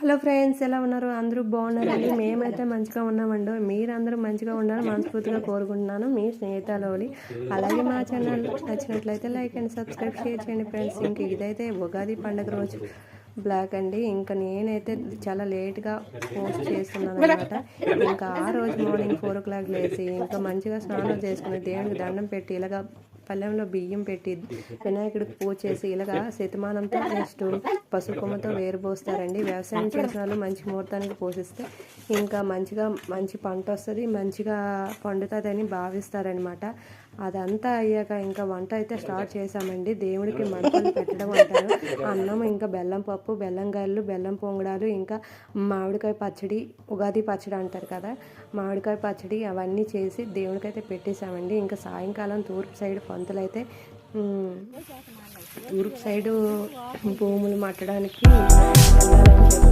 Hello friends, ఎలా ఉన్నారు? అందరూ బాగున్నారండి? మేమైతే మంచిగా ఉన్నామండి. మీరందరూ మంచిగా ఉండాలని మనస్ఫూర్తిగా కోరుకుంటున్నాను. మీ స్నేహితులకి అలాగే మా ఛానల్ నచ్చినట్లయితే లైక్ అండ్ సబ్స్క్రైబ్ షేర్ చేయండి ఫ్రెండ్స్. ఇంక ఇదైతే ఉగాది పండుగ రోజు బ్లాక్ అండి. ఇంకా నేనైతే చాలా లేట్గా పోస్ట్ చేస్తున్నాను అనమాట. ఇంకా ఆ రోజు మార్నింగ్ 4 o'clock లేచి ఇంకా మంచిగా స్నానం చేసుకుని దేవుడికి దండం పెట్టి ఇలాగా పళ్ళెంలో బియ్యం పెట్టి వినాయకుడికి పూజ చేసి ఇలాగా శతమానంతో నెక్స్ట్ పసుపుకొమ్మతో వేరుపోస్తారండి. వ్యవసాయం చేసిన వాళ్ళు మంచి ముహూర్తానికి పోషిస్తే ఇంకా మంచి పంట వస్తుంది, మంచిగా పండుతుందని భావిస్తారనమాట. అదంతా అయ్యాక ఇంకా వంట అయితే స్టార్ట్ చేసామండి. దేవుడికి మంటలు పెట్టడం అంటారు. అన్నం, ఇంకా బెల్లం పప్పు, బెల్లం గారెలు, బెల్లం పొంగడాలు, ఇంకా మామిడికాయ పచ్చడి, ఉగాది పచ్చడి అంటారు కదా, మామిడికాయ పచ్చడి అవన్నీ చేసి దేవుడికైతే పెట్టేశామండి. ఇంకా సాయంకాలం తూర్పు సైడ్ పంతులైతే తూర్పు సైడు భూములు మట్టడానికి వెళ్ళాలని చెప్పి